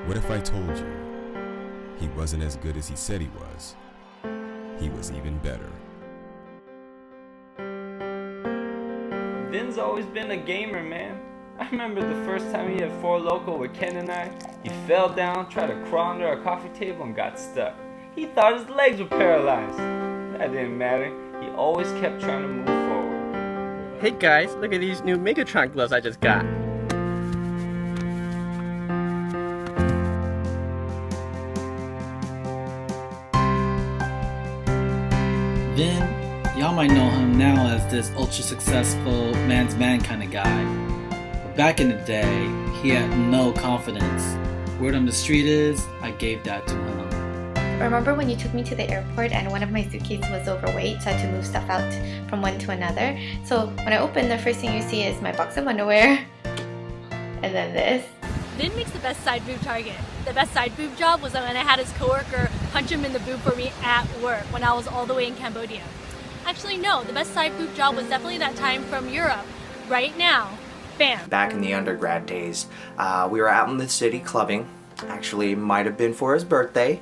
What if I told you he wasn't as good as he said he was? He was even better. Vin's always been a gamer, man. I remember the first time he had 4 Loko with Ken and I. He fell down, tried to crawl under a coffee table and got stuck. He thought his legs were paralyzed. That didn't matter. He always kept trying to move forward. Hey guys, look at these new Megatron gloves I just got. Vin, y'all might know him now as this ultra successful man's man kind of guy. But back in the day, he had no confidence. Word on the street is, I gave that to him. Remember when you took me to the airport and one of my suitcases was overweight, so I had to move stuff out from one to another? So when I open, the first thing you see is my box of underwear, and then this. Vin makes the best side boob target. The best side boob job was when I had his coworker punch him in the boob for me at work when I was all the way in Cambodia. Actually, no, the best side boob job was definitely that time from Europe. Right now, bam. Back in the undergrad days, we were out in the city clubbing. Actually, might have been for his birthday.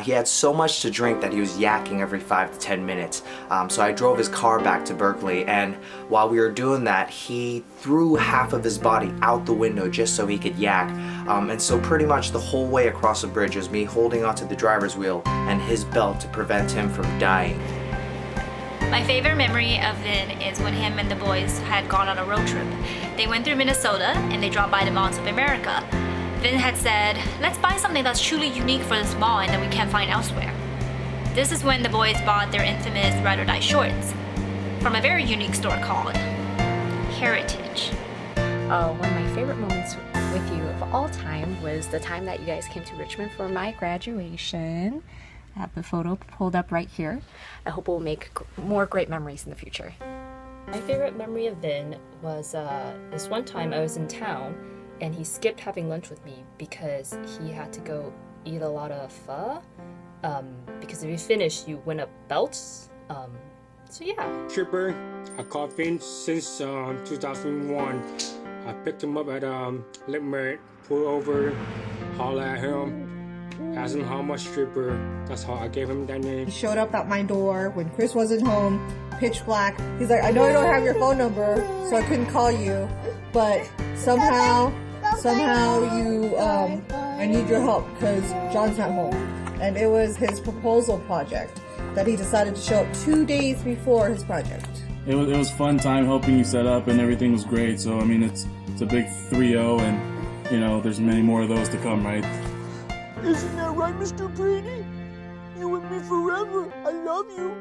He had so much to drink that he was yakking every 5 to 10 minutes. So I drove his car back to Berkeley, and while we were doing that, he threw half of his body out the window just so he could yak. And so pretty much the whole way across the bridge was me holding onto the driver's wheel and his belt to prevent him from dying. My favorite memory of Vin is when him and the boys had gone on a road trip. They went through Minnesota and they dropped by the malls of America. Vin had said, let's buy something that's truly unique for this mall and that we can't find elsewhere. This is when the boys bought their infamous Ride or Die shorts from a very unique store called Heritage. One of my favorite moments with you of all time was the time that you guys came to Richmond for my graduation. I have the photo pulled up right here. I hope we'll make more great memories in the future. My favorite memory of Vin was this one time I was in town and he skipped having lunch with me because he had to go eat a lot of pho. Because if you finish, you win a belt. So yeah. Tripper, I caught Vin since 2001. I picked him up at Litmer, pulled over, hollered at him, asked him how much Tripper. That's how I gave him that name. He showed up at my door when Chris wasn't home, pitch black. He's like, I know I don't have your phone number, so I couldn't call you, but somehow you, I need your help because John's not home. And it was his proposal project that he decided to show up 2 days before his project. It was fun time helping you set up, and everything was great. So I mean, it's a big 3-0, and you know, there's many more of those to come, right? Isn't that right, Mr. Brady? You with me forever. I love you.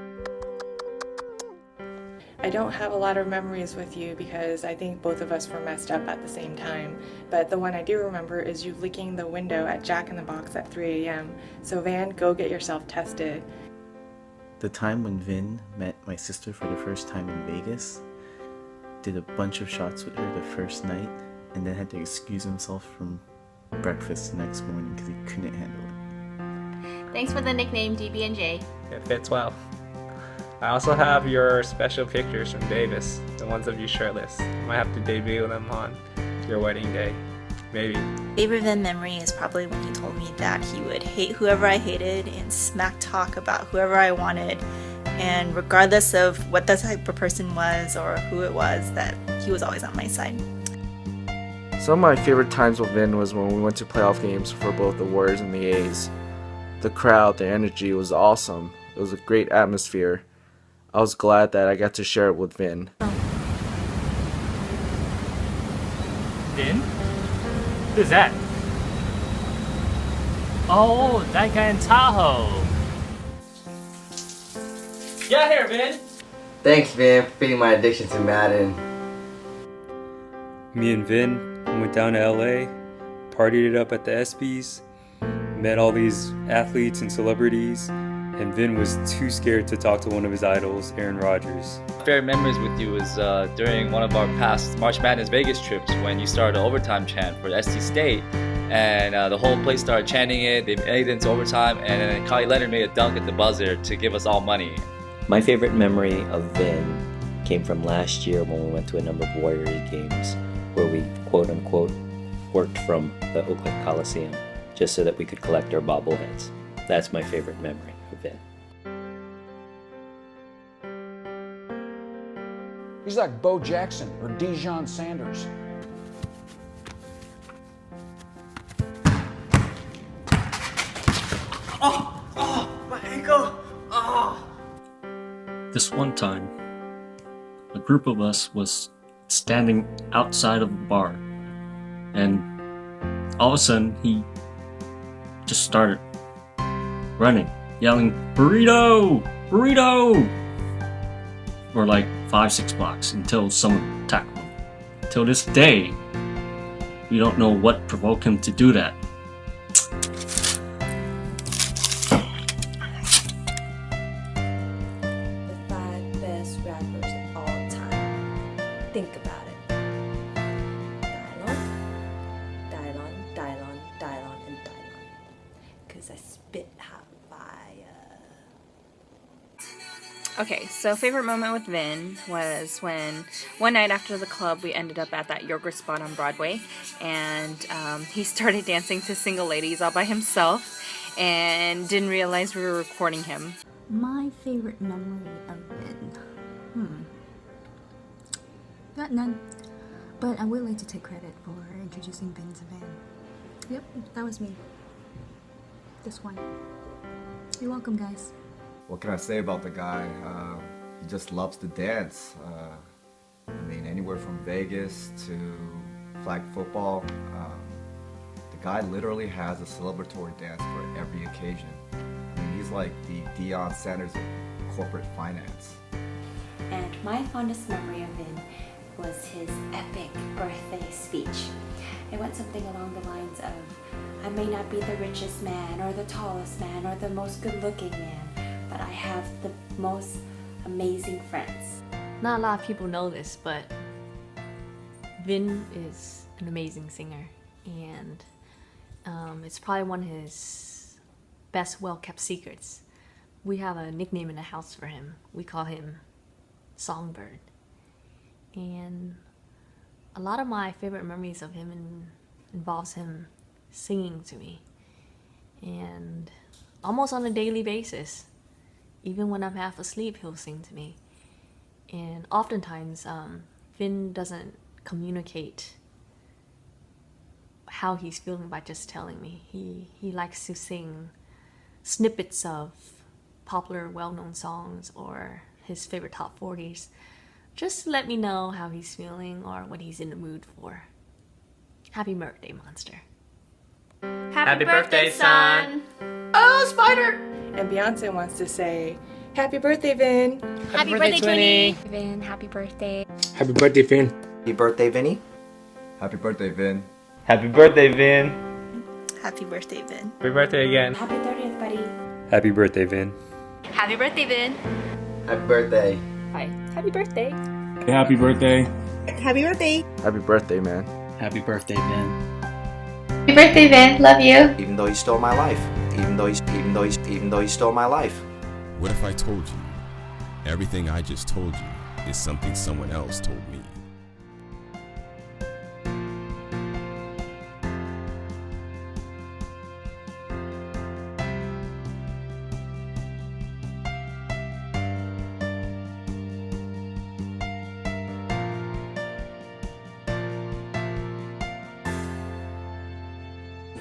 I don't have a lot of memories with you because I think both of us were messed up at the same time. But the one I do remember is you licking the window at Jack in the Box at 3 a.m. So Van, go get yourself tested. The time when Vin met my sister for the first time in Vegas, did a bunch of shots with her the first night, and then had to excuse himself from breakfast the next morning because he couldn't handle it. Thanks for the nickname DB&J. It fits well. I also have your special pictures from Davis, the ones of you shirtless. Might have to debut them on your wedding day. Maybe. Favorite Vin memory is probably when he told me that he would hate whoever I hated and smack talk about whoever I wanted. And regardless of what the type of person was or who it was, that he was always on my side. Some of my favorite times with Vin was when we went to playoff games for both the Warriors and the A's. The crowd, the energy was awesome. It was a great atmosphere. I was glad that I got to share it with Vin. Vin? Who's that? Oh, that guy in Tahoe. Get here, Vin! Thanks, Vin, for beating my addiction to Madden. Me and Vin went down to LA, partied it up at the ESPYs, met all these athletes and celebrities, and Vin was too scared to talk to one of his idols, Aaron Rodgers. Favorite memories with you was during one of our past March Madness Vegas trips when you started an overtime chant for SC State, and the whole place started chanting it. They made it into overtime, and then Kyle Leonard made a dunk at the buzzer to give us all money. My favorite memory of Vin came from last year when we went to a number of Warriors games where we quote-unquote worked from the Oakland Coliseum. just so that we could collect our bobbleheads. That's my favorite memory of Vin. He's like Bo Jackson or Dijon Sanders. Oh, my ankle! Oh. This one time, a group of us was standing outside of the bar, and all of a sudden he just started running, yelling, "Burrito! Burrito!" for like 5-6 blocks until someone tackled him. Till this day, we don't know what provoked him to do that. The 5 best rappers of all time. Think about it. Dylon, and Dylon. Cause I spit hot fire. Okay, so favorite moment with Vin was when one night after the club we ended up at that yogurt spot on Broadway, and he started dancing to Single Ladies all by himself and didn't realize we were recording him. My favorite memory of Vin? Got none, but I would like to take credit for introducing Vin to Van. Yep, that was me. This one. You're welcome, guys. What can I say about the guy? He just loves to dance. I mean, anywhere from Vegas to flag football. The guy literally has a celebratory dance for every occasion. I mean, he's like the Deion Sanders of corporate finance. And my fondest memory of Vin was his epic birthday speech. It went something along the lines of, I may not be the richest man or the tallest man or the most good-looking man, but I have the most amazing friends. Not a lot of people know this, but Vin is an amazing singer, and it's probably one of his best well-kept secrets. We have a nickname in the house for him. We call him Songbird. And a lot of my favorite memories of him involves him singing to me, and almost on a daily basis. Even when I'm half asleep, he'll sing to me. And oftentimes, Vin doesn't communicate how he's feeling by just telling me. He likes to sing snippets of popular, well-known songs or his favorite top 40s. Just to let me know how he's feeling or what he's in the mood for. Happy birthday, Monster. Happy birthday, son! Oh, spider! And Beyonce wants to say, Happy birthday, Vin! Happy birthday, Twinnie! Vin, happy birthday. Happy birthday, Vin. Happy birthday, Vinny. Happy birthday, Vin. Happy birthday, Vin. Happy birthday, Vin. Happy birthday again. Happy 30th, buddy. Happy birthday, Vin. Happy birthday, Vin. Happy birthday. Hi. Happy birthday. Happy birthday. Happy birthday. Happy birthday, man. Happy birthday, Vin. Happy birthday, Vin. Love you. Even though he stole my life. Even though he stole my life. What if I told you everything I just told you is something someone else told me?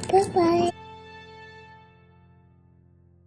Goodbye.